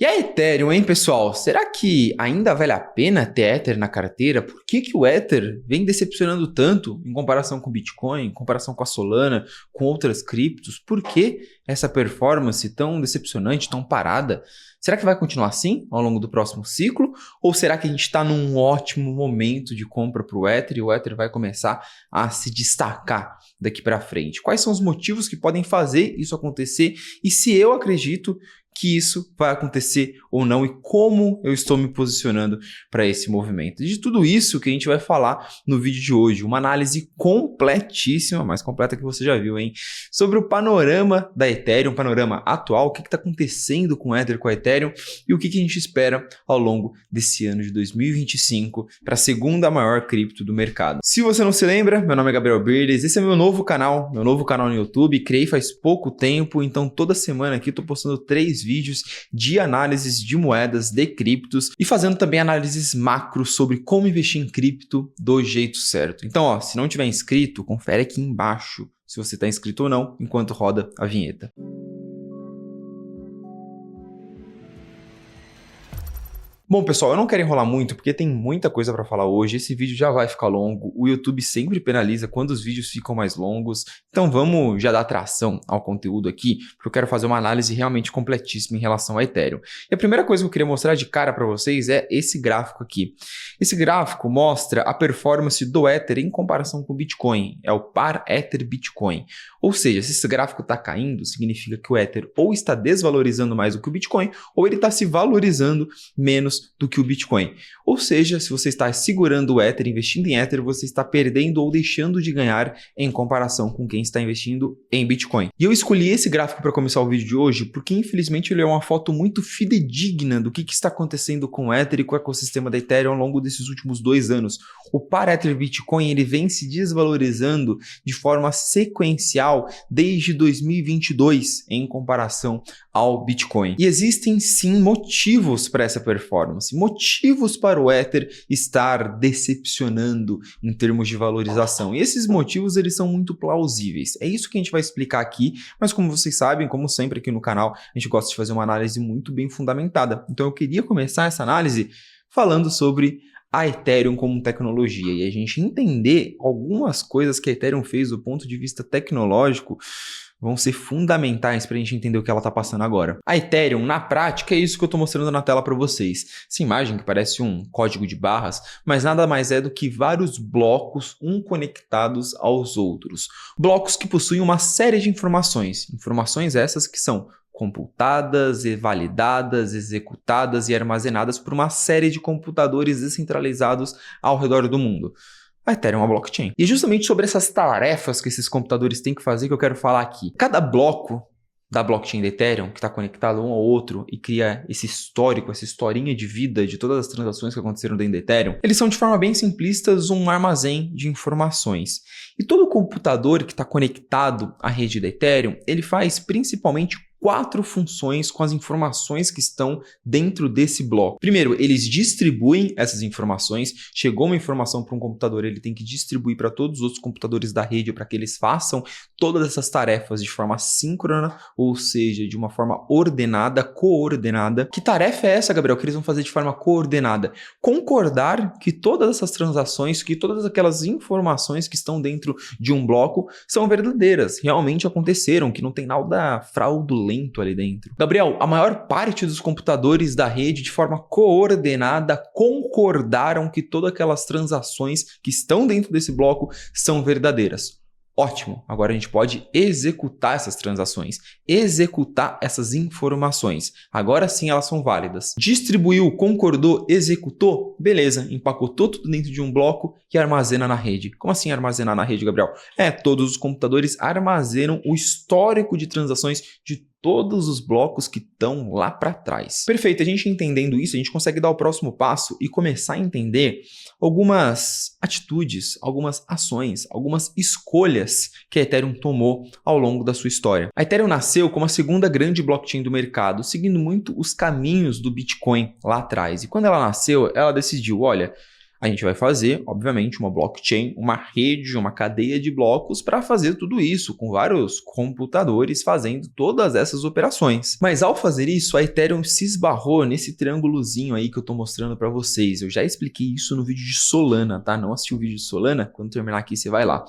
E a Ethereum, hein, pessoal? Será que ainda vale a pena ter Ether na carteira? Por que o Ether vem decepcionando tanto em comparação com o Bitcoin, em comparação com a Solana, com outras criptos? Por que essa performance tão decepcionante, tão parada? Será que vai continuar assim ao longo do próximo ciclo? Ou será que a gente está num ótimo momento de compra para o Ether e o Ether vai começar a se destacar daqui para frente? Quais são os motivos que podem fazer isso acontecer? E se eu acredito que isso vai acontecer ou não e como eu estou me posicionando para esse movimento. De tudo isso que a gente vai falar no vídeo de hoje, uma análise completíssima, mais completa que você já viu, hein? Sobre o panorama da Ethereum, o panorama atual, o que está acontecendo com o Ether, com a Ethereum e o que a gente espera ao longo desse ano de 2025 para a segunda maior cripto do mercado. Se você não se lembra, meu nome é Gabriel Birdes, esse é meu novo canal no YouTube, criei faz pouco tempo, então toda semana aqui estou postando 3 vídeos de análises de moedas, de criptos e fazendo também análises macro sobre como investir em cripto do jeito certo. Então, ó, se não tiver inscrito, confere aqui embaixo se você está inscrito ou não, enquanto roda a vinheta. Bom, pessoal, eu não quero enrolar muito porque tem muita coisa para falar hoje. Esse vídeo já vai ficar longo. O YouTube sempre penaliza quando os vídeos ficam mais longos. Então vamos já dar tração ao conteúdo aqui, porque eu quero fazer uma análise realmente completíssima em relação a Ethereum. E a primeira coisa que eu queria mostrar de cara para vocês é esse gráfico aqui. Esse gráfico mostra a performance do Ether em comparação com o Bitcoin. É o par Ether Bitcoin. Ou seja, se esse gráfico está caindo, significa que o Ether ou está desvalorizando mais do que o Bitcoin, ou ele está se valorizando menos do que o Bitcoin. Ou seja, se você está segurando o Ether, investindo em Ether, você está perdendo ou deixando de ganhar em comparação com quem está investindo em Bitcoin. E eu escolhi esse gráfico para começar o vídeo de hoje porque, infelizmente, ele é uma foto muito fidedigna do que está acontecendo com o Ether e com o ecossistema da Ethereum ao longo desses últimos 2 anos. O par Ether Bitcoin ele vem se desvalorizando de forma sequencial desde 2022 em comparação ao Bitcoin. E existem sim motivos para essa performance, motivos para o Ether estar decepcionando em termos de valorização. E esses motivos eles são muito plausíveis. É isso que a gente vai explicar aqui, mas como vocês sabem, como sempre aqui no canal, a gente gosta de fazer uma análise muito bem fundamentada. Então eu queria começar essa análise falando sobre a Ethereum como tecnologia e a gente entender algumas coisas que a Ethereum fez do ponto de vista tecnológico vão ser fundamentais para a gente entender o que ela está passando agora. A Ethereum, na prática, é isso que eu estou mostrando na tela para vocês. Essa imagem que parece um código de barras, mas nada mais é do que vários blocos, conectados aos outros. Blocos que possuem uma série de informações. Informações essas que são computadas, validadas, executadas e armazenadas por uma série de computadores descentralizados ao redor do mundo. A Ethereum é uma blockchain. E é justamente sobre essas tarefas que esses computadores têm que fazer que eu quero falar aqui. Cada bloco da blockchain da Ethereum, que está conectado um ao outro e cria esse histórico, essa historinha de vida de todas as transações que aconteceram dentro da Ethereum, eles são de forma bem simplistas um armazém de informações. E todo computador que está conectado à rede da Ethereum, ele faz principalmente 4 funções com as informações que estão dentro desse bloco. Primeiro, eles distribuem essas informações. Chegou uma informação para um computador, ele tem que distribuir para todos os outros computadores da rede para que eles façam todas essas tarefas de forma síncrona, ou seja, de uma forma ordenada, coordenada. Que tarefa é essa, Gabriel, que eles vão fazer de forma coordenada? Concordar que todas essas transações, que todas aquelas informações que estão dentro de um bloco são verdadeiras, realmente aconteceram, que não tem nada fraudulento ali dentro. Gabriel, a maior parte dos computadores da rede, de forma coordenada, concordaram que todas aquelas transações que estão dentro desse bloco são verdadeiras. Ótimo, agora a gente pode executar essas transações, executar essas informações. Agora sim elas são válidas. Distribuiu, concordou, executou? Beleza, empacotou tudo dentro de um bloco e armazena na rede. Como assim armazenar na rede, Gabriel? Todos os computadores armazenam o histórico de transações de todos os blocos que estão lá para trás. Perfeito, a gente entendendo isso, a gente consegue dar o próximo passo e começar a entender algumas atitudes, algumas ações, algumas escolhas que a Ethereum tomou ao longo da sua história. A Ethereum nasceu como a segunda grande blockchain do mercado, seguindo muito os caminhos do Bitcoin lá atrás. E quando ela nasceu, ela decidiu, olha, A gente vai fazer, obviamente, uma blockchain, uma rede, uma cadeia de blocos para fazer tudo isso, com vários computadores fazendo todas essas operações. Mas ao fazer isso, a Ethereum se esbarrou nesse triângulozinho aí que eu estou mostrando para vocês. Eu já expliquei isso no vídeo de Solana, tá? Não assistiu o vídeo de Solana? Quando terminar aqui, você vai lá.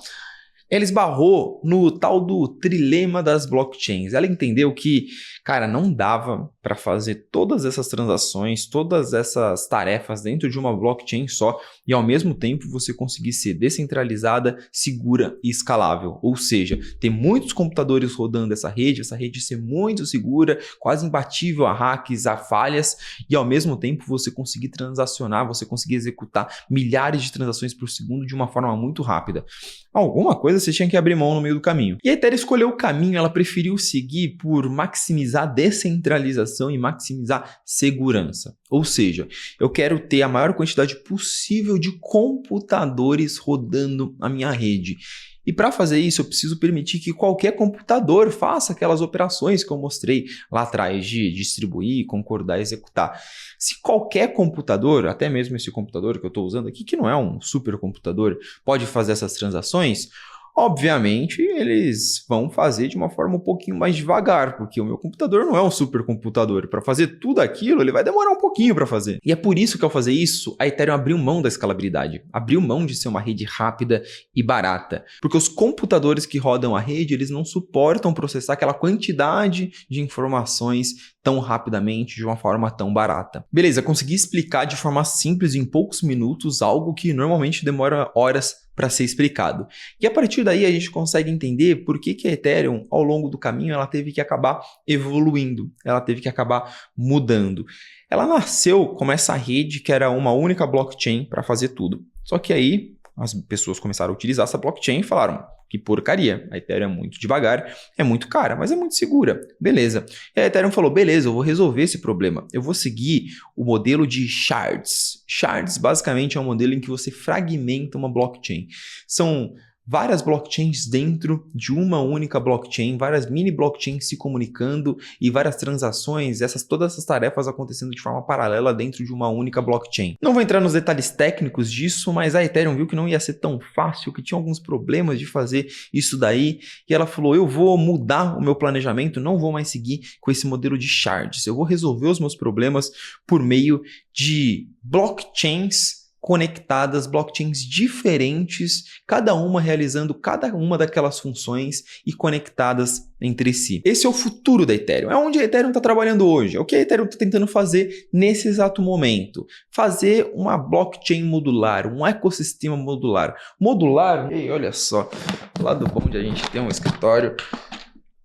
Ela esbarrou no tal do trilema das blockchains. Ela entendeu que, cara, não dava para fazer todas essas transações, todas essas tarefas dentro de uma blockchain só e ao mesmo tempo você conseguir ser descentralizada, segura e escalável. Ou seja, ter muitos computadores rodando essa rede ser muito segura, quase imbatível a hacks, a falhas e ao mesmo tempo você conseguir transacionar, você conseguir executar milhares de transações por segundo de uma forma muito rápida. Alguma coisa você tinha que abrir mão no meio do caminho. E a Ethereum escolheu o caminho, ela preferiu seguir por maximizar descentralização e maximizar segurança. Ou seja, eu quero ter a maior quantidade possível de computadores rodando a minha rede. E para fazer isso, eu preciso permitir que qualquer computador faça aquelas operações que eu mostrei lá atrás de distribuir, concordar, executar. Se qualquer computador, até mesmo esse computador que eu estou usando aqui, que não é um supercomputador, pode fazer essas transações, obviamente, eles vão fazer de uma forma um pouquinho mais devagar, porque o meu computador não é um supercomputador. Para fazer tudo aquilo, ele vai demorar um pouquinho para fazer. E é por isso que ao fazer isso, a Ethereum abriu mão da escalabilidade, abriu mão de ser uma rede rápida e barata, porque os computadores que rodam a rede, eles não suportam processar aquela quantidade de informações tão rapidamente, de uma forma tão barata. Beleza, consegui explicar de forma simples em poucos minutos algo que normalmente demora horas para ser explicado. E a partir daí a gente consegue entender por que a Ethereum, ao longo do caminho, ela teve que acabar evoluindo, ela teve que acabar mudando. Ela nasceu como essa rede que era uma única blockchain para fazer tudo. Só que aí as pessoas começaram a utilizar essa blockchain e falaram: que porcaria, a Ethereum é muito devagar, é muito cara, mas é muito segura. Beleza. E a Ethereum falou: beleza, eu vou resolver esse problema. Eu vou seguir o modelo de shards. Shards basicamente é um modelo em que você fragmenta uma blockchain. São várias blockchains dentro de uma única blockchain, várias mini blockchains se comunicando e várias transações, todas essas tarefas acontecendo de forma paralela dentro de uma única blockchain. Não vou entrar nos detalhes técnicos disso, mas a Ethereum viu que não ia ser tão fácil, que tinha alguns problemas de fazer isso daí, e ela falou: eu vou mudar o meu planejamento, não vou mais seguir com esse modelo de shards, eu vou resolver os meus problemas por meio de blockchains conectadas, blockchains diferentes, cada uma realizando cada uma daquelas funções e conectadas entre si. Esse é o futuro da Ethereum, é onde a Ethereum está trabalhando hoje, é o que a Ethereum está tentando fazer nesse exato momento. Fazer uma blockchain modular, um ecossistema modular. Modular, ei, olha só, lá do bom de a gente tem um escritório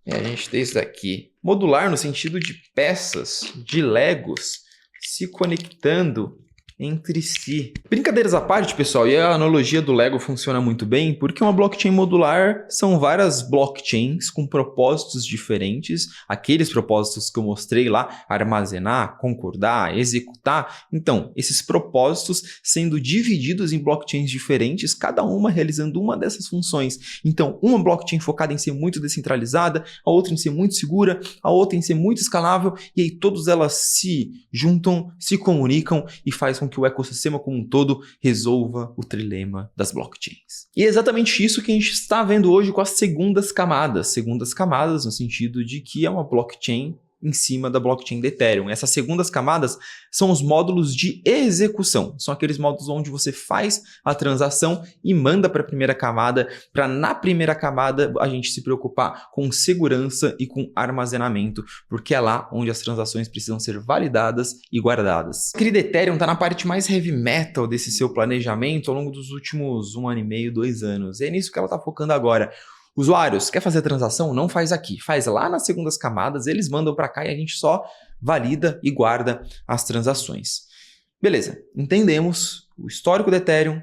e a gente tem isso daqui. Modular no sentido de peças, de Legos se conectando entre si. Brincadeiras à parte, pessoal, e a analogia do Lego funciona muito bem, porque uma blockchain modular são várias blockchains com propósitos diferentes, aqueles propósitos que eu mostrei lá: armazenar, concordar, executar. Então, esses propósitos sendo divididos em blockchains diferentes, cada uma realizando uma dessas funções. Então, uma blockchain focada em ser muito descentralizada, a outra em ser muito segura, a outra em ser muito escalável, e aí todas elas se juntam, se comunicam e faz com que o ecossistema como um todo resolva o trilema das blockchains. E é exatamente isso que a gente está vendo hoje com as segundas camadas no sentido de que é uma blockchain em cima da blockchain da Ethereum. Essas segundas camadas são os módulos de execução. São aqueles módulos onde você faz a transação e manda para a primeira camada, para na primeira camada a gente se preocupar com segurança e com armazenamento, porque é lá onde as transações precisam ser validadas e guardadas. A querida Ethereum está na parte mais heavy metal desse seu planejamento ao longo dos últimos 1 ano e meio, 2 anos. É nisso que ela está focando agora. Usuários, quer fazer a transação? Não faz aqui, faz lá nas segundas camadas, eles mandam para cá e a gente só valida e guarda as transações. Beleza, entendemos o histórico da Ethereum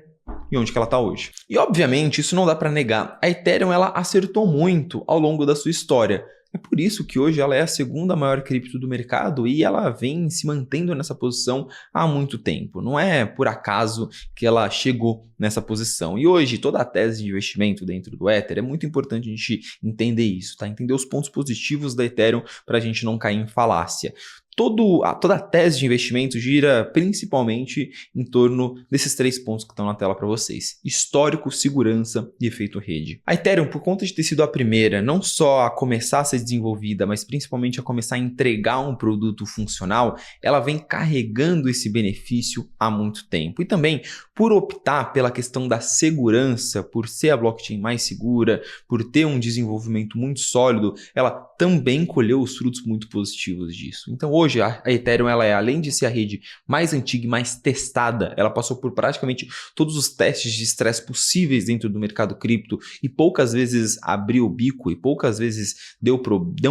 e onde que ela está hoje. E obviamente isso não dá para negar, a Ethereum ela acertou muito ao longo da sua história. É por isso que hoje ela é a segunda maior cripto do mercado e ela vem se mantendo nessa posição há muito tempo. Não é por acaso que ela chegou nessa posição. E hoje toda a tese de investimento dentro do Ether é muito importante a gente entender isso, tá? Entender os pontos positivos da Ethereum para a gente não cair em falácia. toda a tese de investimento gira principalmente em torno desses 3 pontos que estão na tela para vocês: histórico, segurança e efeito rede. A Ethereum, por conta de ter sido a primeira, não só a começar a ser desenvolvida, mas principalmente a começar a entregar um produto funcional, ela vem carregando esse benefício há muito tempo. E também, por optar pela questão da segurança, por ser a blockchain mais segura, por ter um desenvolvimento muito sólido, ela também colheu os frutos muito positivos disso. Então hoje a Ethereum, ela é, além de ser a rede mais antiga e mais testada, ela passou por praticamente todos os testes de estresse possíveis dentro do mercado cripto e poucas vezes abriu o bico e poucas vezes deu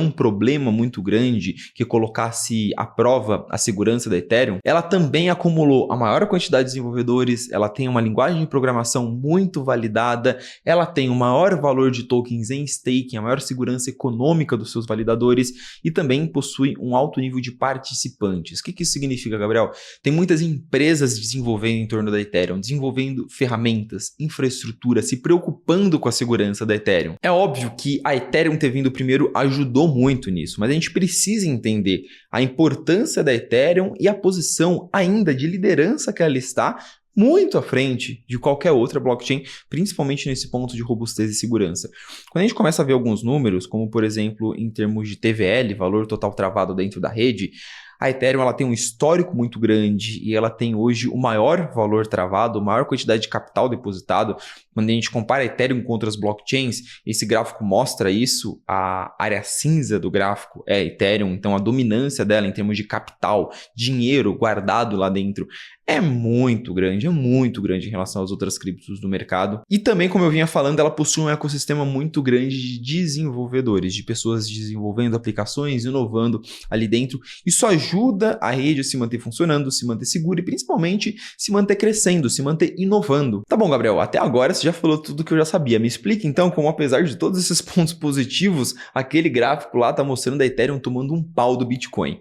um problema muito grande que colocasse à prova a segurança da Ethereum. Ela também acumulou a maior quantidade de desenvolvedores, ela tem uma linguagem de programação muito validada, ela tem o maior valor de tokens em staking, a maior segurança econômica dos seus validadores e também possui um alto nível de participantes. O que isso significa, Gabriel? Tem muitas empresas desenvolvendo em torno da Ethereum, desenvolvendo ferramentas, infraestrutura, se preocupando com a segurança da Ethereum. É óbvio que a Ethereum ter vindo primeiro ajudou muito nisso, mas a gente precisa entender a importância da Ethereum e a posição ainda de liderança que ela está muito à frente de qualquer outra blockchain, principalmente nesse ponto de robustez e segurança. Quando a gente começa a ver alguns números, como por exemplo em termos de TVL, valor total travado dentro da rede, a Ethereum ela tem um histórico muito grande e ela tem hoje o maior valor travado, a maior quantidade de capital depositado. Quando a gente compara a Ethereum com outras blockchains, esse gráfico mostra isso, a área cinza do gráfico é a Ethereum, então a dominância dela em termos de capital, dinheiro guardado lá dentro é muito grande em relação às outras criptos do mercado. E também, como eu vinha falando, ela possui um ecossistema muito grande de desenvolvedores, de pessoas desenvolvendo aplicações, inovando ali dentro. Isso ajuda a rede a se manter funcionando, se manter segura e principalmente se manter crescendo, se manter inovando. Tá bom, Gabriel, até agora você já falou tudo que eu já sabia. Me explica então como, apesar de todos esses pontos positivos, aquele gráfico lá tá mostrando a Ethereum tomando um pau do Bitcoin.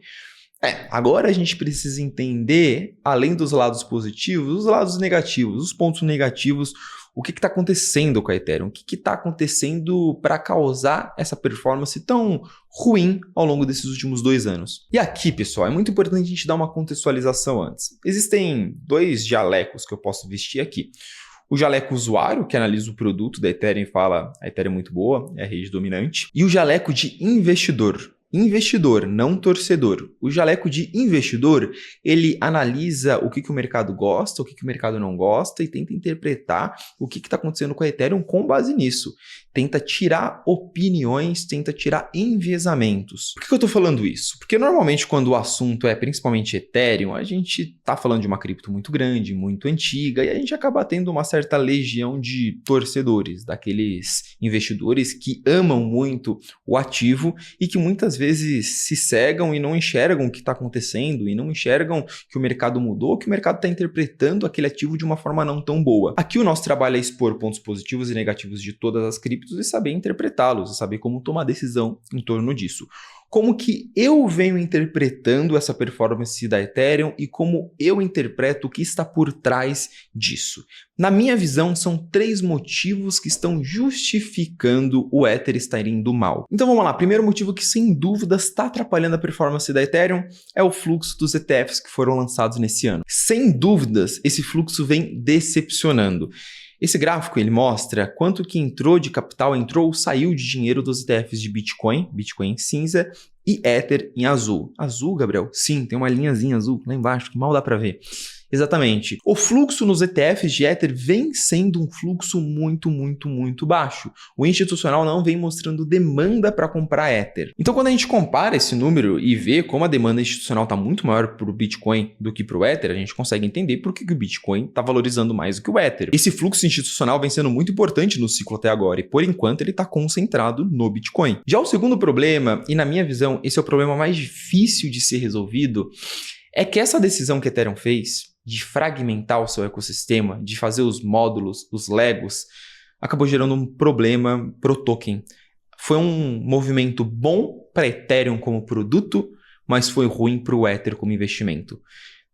Agora a gente precisa entender, além dos lados positivos, os lados negativos, os pontos negativos, o que está acontecendo com a Ethereum, o que está acontecendo para causar essa performance tão ruim ao longo desses últimos 2 anos. E aqui, pessoal, é muito importante a gente dar uma contextualização antes. Existem 2 jalecos que eu posso vestir aqui. O jaleco usuário, que analisa o produto da Ethereum e fala a Ethereum é muito boa, é a rede dominante. E o jaleco de investidor. Investidor, não torcedor. O jaleco de investidor, ele analisa o que o mercado gosta, o que o mercado não gosta e tenta interpretar o que está acontecendo com a Ethereum com base nisso. Tenta tirar opiniões, tenta tirar enviesamentos. Por que eu estou falando isso? Porque normalmente quando o assunto é principalmente Ethereum, a gente está falando de uma cripto muito grande, muito antiga, e a gente acaba tendo uma certa legião de torcedores, daqueles investidores que amam muito o ativo e que muitas vezes se cegam e não enxergam o que está acontecendo e não enxergam que o mercado mudou, que o mercado está interpretando aquele ativo de uma forma não tão boa. Aqui o nosso trabalho é expor pontos positivos e negativos de todas as criptos e saber interpretá-los, e saber como tomar decisão em torno disso. Como que eu venho interpretando essa performance da Ethereum e como eu interpreto o que está por trás disso. Na minha visão, são 3 motivos que estão justificando o Ether estar indo mal. Então vamos lá, primeiro motivo que sem dúvidas está atrapalhando a performance da Ethereum é o fluxo dos ETFs que foram lançados nesse ano. Sem dúvidas, esse fluxo vem decepcionando. Esse gráfico ele mostra quanto que entrou de capital, entrou ou saiu de dinheiro dos ETFs de Bitcoin, Bitcoin em cinza, e Ether em azul. Azul, Gabriel? Sim, tem uma linhazinha azul lá embaixo que mal dá para ver. Exatamente. O fluxo nos ETFs de Ether vem sendo um fluxo muito baixo. O institucional não vem mostrando demanda para comprar Ether. Então, quando a gente compara esse número e vê como a demanda institucional está muito maior para o Bitcoin do que para o Ether, a gente consegue entender por que o Bitcoin está valorizando mais do que o Ether. Esse fluxo institucional vem sendo muito importante no ciclo até agora e, por enquanto, ele está concentrado no Bitcoin. Já o segundo problema, e na minha visão, esse é o problema mais difícil de ser resolvido, é que essa decisão que a Ethereum fez de fragmentar o seu ecossistema, de fazer os módulos, os Legos, acabou gerando um problema para o token. Foi um movimento bom para Ethereum como produto, mas foi ruim para o Ether como investimento.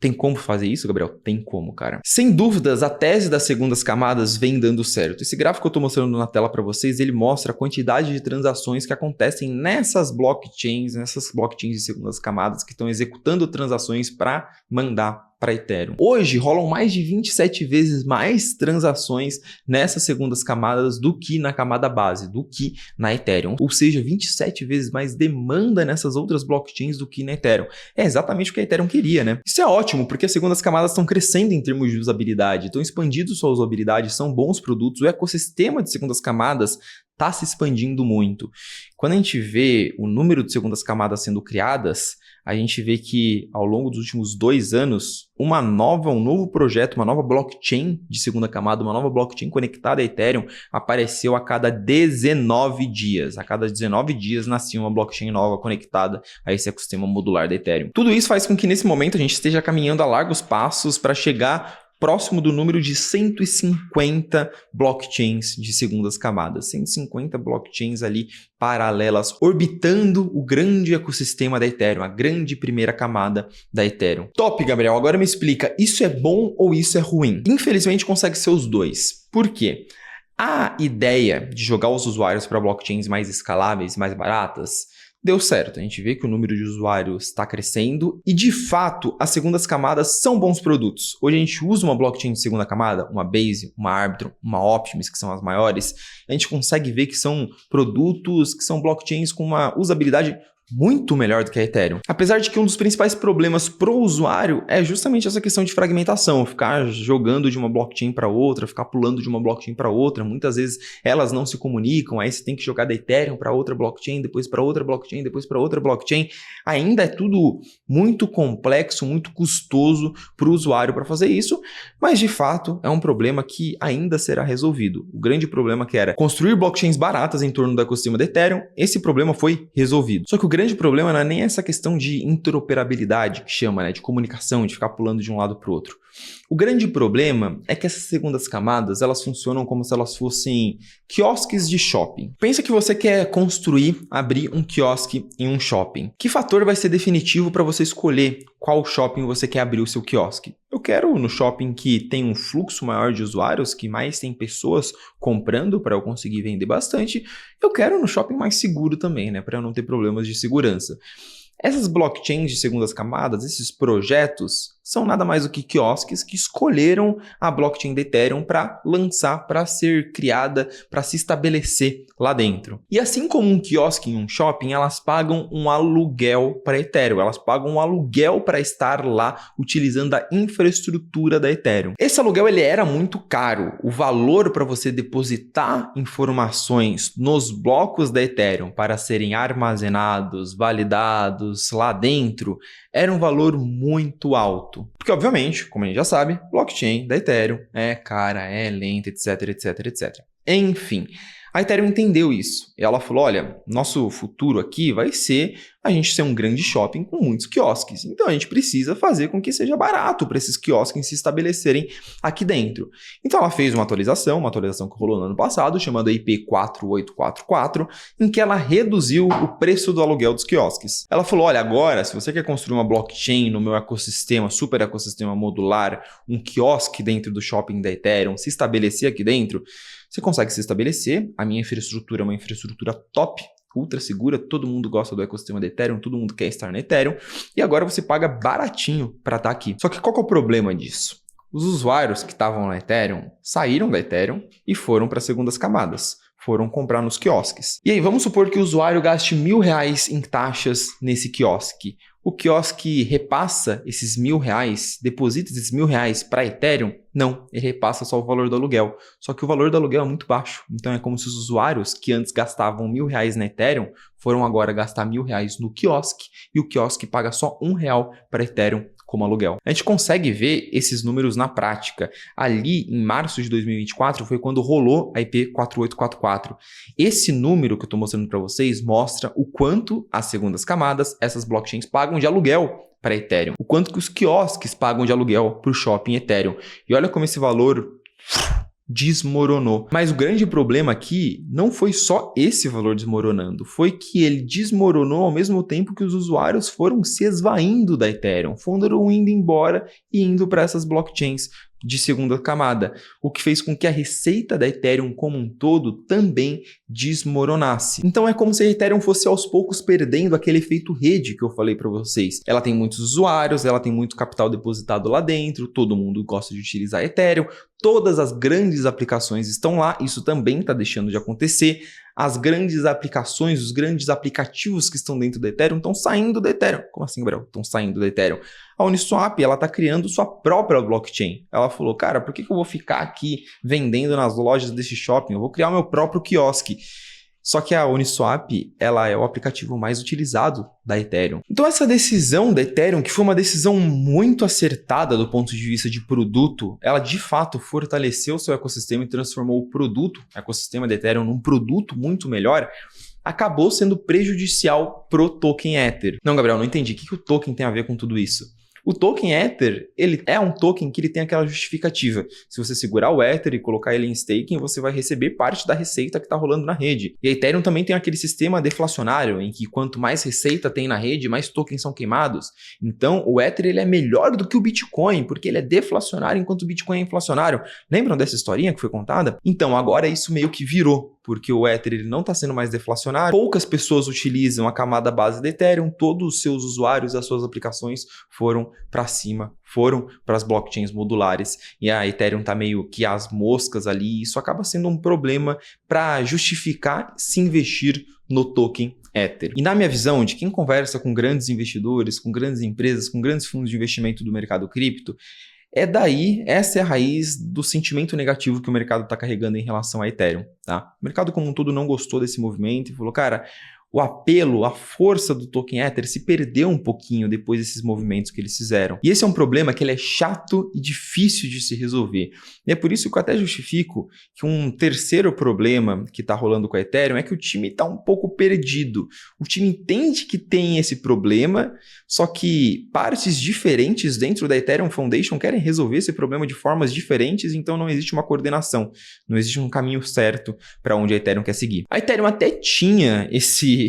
Tem como fazer isso, Gabriel? Tem como, cara. Sem dúvidas, a tese das segundas camadas vem dando certo. Esse gráfico que eu estou mostrando na tela para vocês, ele mostra a quantidade de transações que acontecem nessas blockchains de segundas camadas que estão executando transações para mandar para Ethereum. Hoje rolam mais de 27 vezes mais transações nessas segundas camadas do que na camada base, do que na Ethereum. Ou seja, 27 vezes mais demanda nessas outras blockchains do que na Ethereum. É exatamente o que a Ethereum queria, né? Isso é ótimo, porque as segundas camadas estão crescendo em termos de usabilidade, estão expandindo sua usabilidade, são bons produtos, o ecossistema de segundas camadas está se expandindo muito. Quando a gente vê o número de segundas camadas sendo criadas, a gente vê que ao longo dos últimos 2 anos, um novo projeto, uma nova blockchain de segunda camada, uma nova blockchain conectada a Ethereum apareceu a cada 19 dias. A cada 19 dias nascia uma blockchain nova conectada a esse ecossistema modular da Ethereum. Tudo isso faz com que nesse momento a gente esteja caminhando a largos passos para chegar próximo do número de 150 blockchains de segundas camadas. 150 blockchains ali paralelas, orbitando o grande ecossistema da Ethereum, a grande primeira camada da Ethereum. Top, Gabriel. Agora me explica, isso é bom ou isso é ruim? Infelizmente consegue ser os dois. Por quê? A ideia de jogar os usuários para blockchains mais escaláveis, mais baratas, deu certo. A gente vê que o número de usuários está crescendo e, de fato, as segundas camadas são bons produtos. Hoje a gente usa uma blockchain de segunda camada, uma Base, uma Arbitrum, uma Optimus, que são as maiores. A gente consegue ver que são produtos, que são blockchains com uma usabilidade muito melhor do que a Ethereum. Apesar de que um dos principais problemas para o usuário é justamente essa questão de fragmentação, ficar jogando de uma blockchain para outra, ficar pulando de uma blockchain para outra. Muitas vezes elas não se comunicam, aí você tem que jogar da Ethereum para outra blockchain, depois para outra blockchain, depois para outra blockchain. Ainda é tudo muito complexo, muito custoso para o usuário para fazer isso, mas de fato é um problema que ainda será resolvido. O grande problema que era construir blockchains baratas em torno do ecossistema da Ethereum, esse problema foi resolvido. Só que o grande problema não é nem essa questão de interoperabilidade que chama, né, de comunicação, de ficar pulando de um lado para o outro. O grande problema é que essas segundas camadas, elas funcionam como se elas fossem quiosques de shopping. Pensa que você quer abrir um quiosque em um shopping. Que fator vai ser definitivo para você escolher qual shopping você quer abrir o seu quiosque? Eu quero no shopping que tem um fluxo maior de usuários, que mais tem pessoas comprando para eu conseguir vender bastante. Eu quero no shopping mais seguro também, né, para eu não ter problemas de segurança. Essas blockchains de segundas camadas, esses projetos, são nada mais do que quiosques que escolheram a blockchain da Ethereum para lançar, para ser criada, para se estabelecer lá dentro. E assim como um quiosque em um shopping, elas pagam um aluguel para a Ethereum, elas pagam um aluguel para estar lá utilizando a infraestrutura da Ethereum. Esse aluguel ele era muito caro, o valor para você depositar informações nos blocos da Ethereum para serem armazenados, validados lá dentro, era um valor muito alto. Porque, obviamente, como a gente já sabe, blockchain da Ethereum é cara, é lenta, etc, etc, etc. Enfim, a Ethereum entendeu isso. E ela falou, olha, nosso futuro aqui vai ser a gente ser um grande shopping com muitos quiosques. Então, a gente precisa fazer com que seja barato para esses quiosques se estabelecerem aqui dentro. Então, ela fez uma atualização que rolou no ano passado, chamada IP 4844, em que ela reduziu o preço do aluguel dos quiosques. Ela falou, olha, agora, se você quer construir uma blockchain no meu ecossistema, super ecossistema modular, um quiosque dentro do shopping da Ethereum, se estabelecer aqui dentro, você consegue se estabelecer. A minha infraestrutura é uma infraestrutura top, ultra segura, todo mundo gosta do ecossistema da Ethereum, todo mundo quer estar na Ethereum, e agora você paga baratinho para estar aqui. Só que qual que é o problema disso? Os usuários que estavam na Ethereum saíram da Ethereum e foram para segundas camadas. Foram comprar nos quiosques. E aí, vamos supor que o usuário gaste R$1.000 em taxas nesse quiosque. O quiosque repassa esses R$1.000, deposita esses R$1.000 para Ethereum? Não, ele repassa só o valor do aluguel. Só que o valor do aluguel é muito baixo. Então é como se os usuários que antes gastavam R$1.000 na Ethereum foram agora gastar R$1.000 no quiosque e o quiosque paga só R$1 para Ethereum como aluguel. A gente consegue ver esses números na prática. Ali, em março de 2024, foi quando rolou a IP 4844. Esse número que eu estou mostrando para vocês mostra o quanto as segundas camadas, essas blockchains, pagam de aluguel para Ethereum. O quanto que os quiosques pagam de aluguel para o shopping Ethereum. E olha como esse valor desmoronou. Mas o grande problema aqui não foi só esse valor desmoronando, foi que ele desmoronou ao mesmo tempo que os usuários foram se esvaindo da Ethereum, foram indo embora e indo para essas blockchains de segunda camada, o que fez com que a receita da Ethereum como um todo também desmoronasse. Então é como se a Ethereum fosse aos poucos perdendo aquele efeito rede que eu falei para vocês. Ela tem muitos usuários, ela tem muito capital depositado lá dentro, todo mundo gosta de utilizar a Ethereum, todas as grandes aplicações estão lá, isso também está deixando de acontecer. As grandes aplicações, os grandes aplicativos que estão dentro da Ethereum estão saindo da Ethereum. Como assim, Gabriel? Estão saindo da Ethereum. A Uniswap, ela está criando sua própria blockchain. Ela falou, cara, por que eu vou ficar aqui vendendo nas lojas desse shopping? Eu vou criar o meu próprio quiosque. Só que a Uniswap, ela é o aplicativo mais utilizado da Ethereum. Então essa decisão da Ethereum, que foi uma decisão muito acertada do ponto de vista de produto, ela de fato fortaleceu o seu ecossistema e transformou o produto, o ecossistema da Ethereum, num produto muito melhor, acabou sendo prejudicial pro token Ether. Não, Gabriel, não entendi. O que o token tem a ver com tudo isso? O token Ether, ele é um token que ele tem aquela justificativa. Se você segurar o Ether e colocar ele em staking, você vai receber parte da receita que está rolando na rede. E a Ethereum também tem aquele sistema deflacionário, em que quanto mais receita tem na rede, mais tokens são queimados. Então, o Ether ele é melhor do que o Bitcoin, porque ele é deflacionário enquanto o Bitcoin é inflacionário. Lembram dessa historinha que foi contada? Então, agora isso meio que virou, porque o Ether ele não está sendo mais deflacionário. Poucas pessoas utilizam a camada base da Ethereum, todos os seus usuários, as suas aplicações foram para cima, foram para as blockchains modulares, e a Ethereum está meio que às moscas ali, e isso acaba sendo um problema para justificar se investir no token Ether. E na minha visão, de quem conversa com grandes investidores, com grandes empresas, com grandes fundos de investimento do mercado cripto, essa é a raiz do sentimento negativo que o mercado está carregando em relação à Ethereum, tá? O mercado como um todo não gostou desse movimento e falou, cara, o apelo, a força do token Ether se perdeu um pouquinho depois desses movimentos que eles fizeram. E esse é um problema que ele é chato e difícil de se resolver. E é por isso que eu até justifico que um terceiro problema que está rolando com a Ethereum é que o time está um pouco perdido. O time entende que tem esse problema, só que partes diferentes dentro da Ethereum Foundation querem resolver esse problema de formas diferentes, então não existe uma coordenação, não existe um caminho certo para onde a Ethereum quer seguir. A Ethereum até tinha esse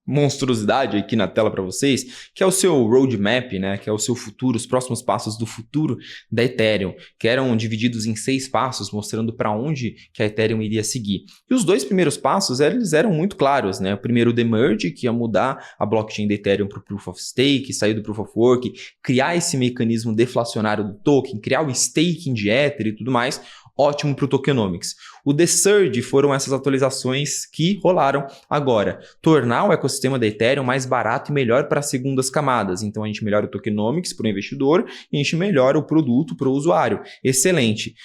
monstruosidade aqui na tela para vocês, que é o seu roadmap, né, que é o seu futuro, os próximos passos do futuro da Ethereum, que eram divididos em 6 passos, mostrando para onde que a Ethereum iria seguir. E os 2 primeiros passos, eles eram muito claros, né? O primeiro, o Demerge, que ia mudar a blockchain da Ethereum para o Proof of Stake, sair do Proof of Work, criar esse mecanismo deflacionário do token, criar o staking de Ether e tudo mais. Ótimo para o tokenomics. O The Surge foram essas atualizações que rolaram agora. Tornar o ecossistema da Ethereum mais barato e melhor para as segundas camadas. Então a gente melhora o tokenomics para o investidor e a gente melhora o produto para o usuário. Excelente.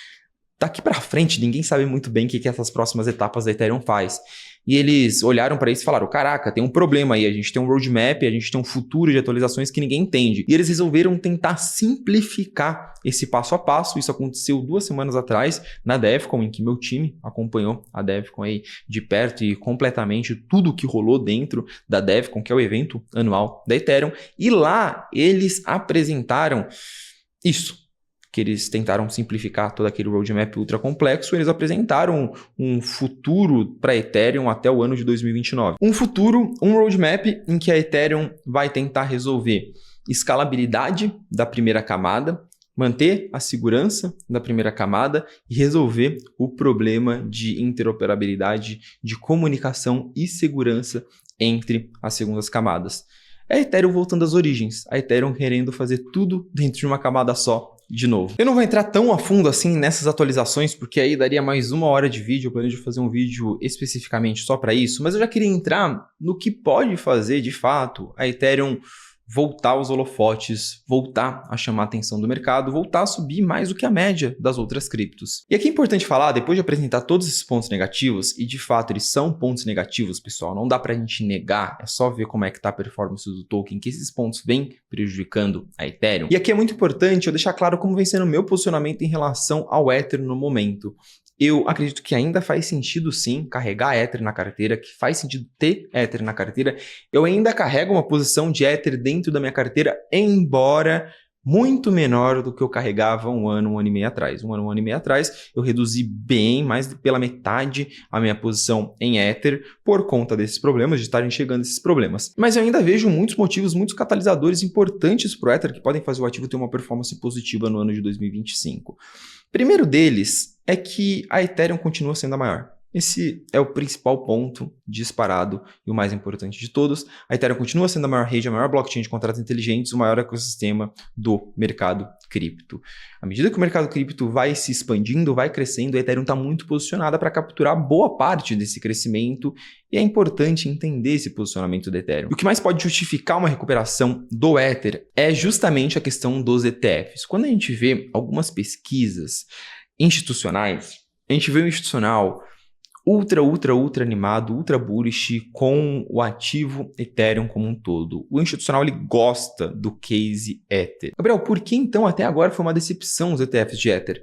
Daqui para frente, ninguém sabe muito bem o que essas próximas etapas da Ethereum faz. E eles olharam para isso e falaram, caraca, tem um problema aí, a gente tem um roadmap, a gente tem um futuro de atualizações que ninguém entende. E eles resolveram tentar simplificar esse passo a passo. Isso aconteceu 2 semanas atrás na DevCon, em que meu time acompanhou a DevCon aí de perto e completamente tudo que rolou dentro da DevCon, que é o evento anual da Ethereum. E lá eles apresentaram isso, que eles tentaram simplificar todo aquele roadmap ultra complexo. Eles apresentaram um futuro para a Ethereum até o ano de 2029. Um futuro, um roadmap em que a Ethereum vai tentar resolver escalabilidade da primeira camada, manter a segurança da primeira camada e resolver o problema de interoperabilidade, de comunicação e segurança entre as segundas camadas. É a Ethereum voltando às origens, a Ethereum querendo fazer tudo dentro de uma camada só, de novo. Eu não vou entrar tão a fundo assim nessas atualizações, porque aí daria mais 1 hora de vídeo. Eu planejo fazer um vídeo especificamente só para isso, mas eu já queria entrar no que pode fazer, de fato, a Ethereum voltar aos holofotes, voltar a chamar a atenção do mercado, voltar a subir mais do que a média das outras criptos. E aqui é importante falar, depois de apresentar todos esses pontos negativos, e de fato eles são pontos negativos, pessoal, não dá pra gente negar, é só ver como é que tá a performance do token, que esses pontos vêm prejudicando a Ethereum. E aqui é muito importante eu deixar claro como vem sendo o meu posicionamento em relação ao Ether no momento. Eu acredito que ainda faz sentido sim carregar Ether na carteira, que faz sentido ter Ether na carteira. Eu ainda carrego uma posição de Ether dentro da minha carteira, embora muito menor do que eu carregava um ano e meio atrás. Um ano e meio atrás, eu reduzi bem mais pela metade a minha posição em Ether por conta desses problemas, de estarem chegando esses problemas. Mas eu ainda vejo muitos motivos, muitos catalisadores importantes para o Ether que podem fazer o ativo ter uma performance positiva no ano de 2025. Primeiro deles é que a Ethereum continua sendo a maior. Esse é o principal ponto disparado e o mais importante de todos. A Ethereum continua sendo a maior rede, a maior blockchain de contratos inteligentes, o maior ecossistema do mercado cripto. À medida que o mercado cripto vai se expandindo, vai crescendo, a Ethereum está muito posicionada para capturar boa parte desse crescimento e é importante entender esse posicionamento do Ethereum. O que mais pode justificar uma recuperação do Ether é justamente a questão dos ETFs. Quando a gente vê algumas pesquisas institucionais, a gente vê o institucional ultra animado, ultra bullish com o ativo Ethereum como um todo. O institucional ele gosta do case Ether. Gabriel, por que então até agora foi uma decepção os ETFs de Ether?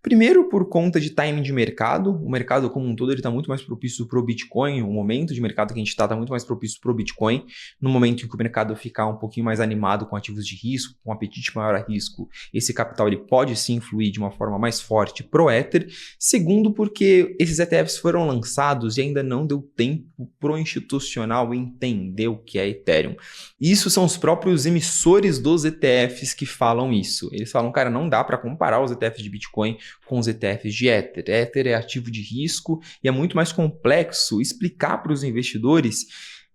Primeiro, por conta de timing de mercado. O mercado como um todo está muito mais propício para o Bitcoin. O momento de mercado que a gente está muito mais propício para o Bitcoin. No momento em que o mercado ficar um pouquinho mais animado com ativos de risco, com um apetite maior a risco, esse capital ele pode sim influir de uma forma mais forte pro Ether. Segundo, porque esses ETFs foram lançados e ainda não deu tempo pro institucional entender o que é Ethereum. Isso são os próprios emissores dos ETFs que falam isso. Eles falam, cara, não dá para comparar os ETFs de Bitcoin com os ETFs de Ether. Ether é ativo de risco e é muito mais complexo explicar para os investidores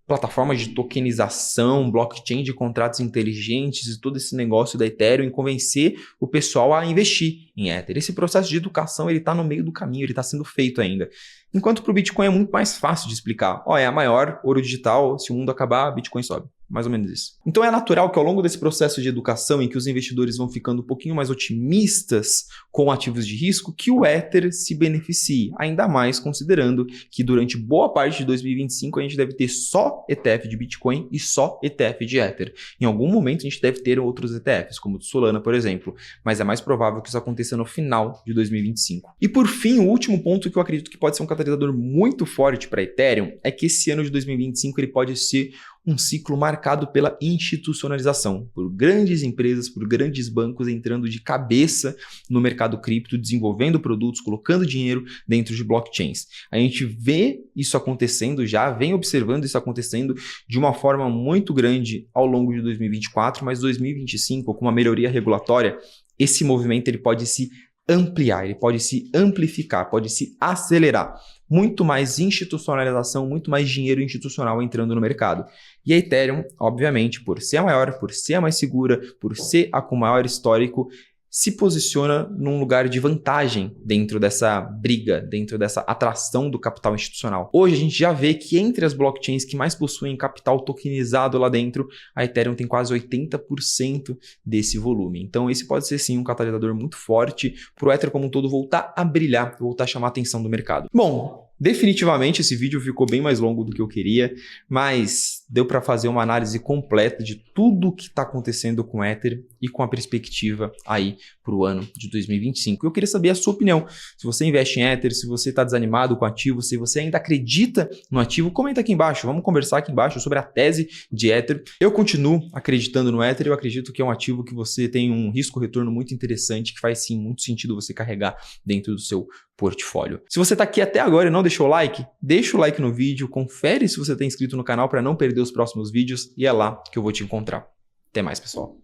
plataformas de tokenização, blockchain de contratos inteligentes e todo esse negócio da Ethereum e convencer o pessoal a investir em Ether. Esse processo de educação ele está no meio do caminho, ele está sendo feito ainda. Enquanto para o Bitcoin é muito mais fácil de explicar. É a maior ouro digital, se o mundo acabar, Bitcoin sobe. Mais ou menos isso. Então é natural que ao longo desse processo de educação em que os investidores vão ficando um pouquinho mais otimistas com ativos de risco, que o Ether se beneficie. Ainda mais considerando que durante boa parte de 2025 a gente deve ter só ETF de Bitcoin e só ETF de Ether. Em algum momento a gente deve ter outros ETFs, como o de Solana, por exemplo. Mas é mais provável que isso aconteça no final de 2025. E por fim, o último ponto que eu acredito que pode ser um catalisador muito forte para Ethereum é que esse ano de 2025 ele pode ser um ciclo marcado pela institucionalização, por grandes empresas, por grandes bancos entrando de cabeça no mercado cripto, desenvolvendo produtos, colocando dinheiro dentro de blockchains. A gente vê isso acontecendo já, vem observando isso acontecendo de uma forma muito grande ao longo de 2024, mas 2025, com uma melhoria regulatória, esse movimento ele pode se ampliar, ele pode se amplificar, pode se acelerar. Muito mais institucionalização, muito mais dinheiro institucional entrando no mercado. E a Ethereum, obviamente, por ser a maior, por ser a mais segura, por ser a com maior histórico, se posiciona num lugar de vantagem dentro dessa briga, dentro dessa atração do capital institucional. Hoje a gente já vê que entre as blockchains que mais possuem capital tokenizado lá dentro, a Ethereum tem quase 80% desse volume. Então esse pode ser sim um catalisador muito forte para o Ether como um todo voltar a brilhar, voltar a chamar a atenção do mercado. Bom, definitivamente esse vídeo ficou bem mais longo do que eu queria, mas deu para fazer uma análise completa de tudo o que está acontecendo com o Ether e com a perspectiva aí para o ano de 2025. Eu queria saber a sua opinião. Se você investe em Ether, se você está desanimado com o ativo, se você ainda acredita no ativo, comenta aqui embaixo. Vamos conversar aqui embaixo sobre a tese de Ether. Eu continuo acreditando no Ether, eu acredito que é um ativo que você tem um risco-retorno muito interessante, que faz sim muito sentido você carregar dentro do seu portfólio. Se você está aqui até agora e não deixou o like, deixa o like no vídeo, confere se você está inscrito no canal para não perder os próximos vídeos e é lá que eu vou te encontrar. Até mais, pessoal.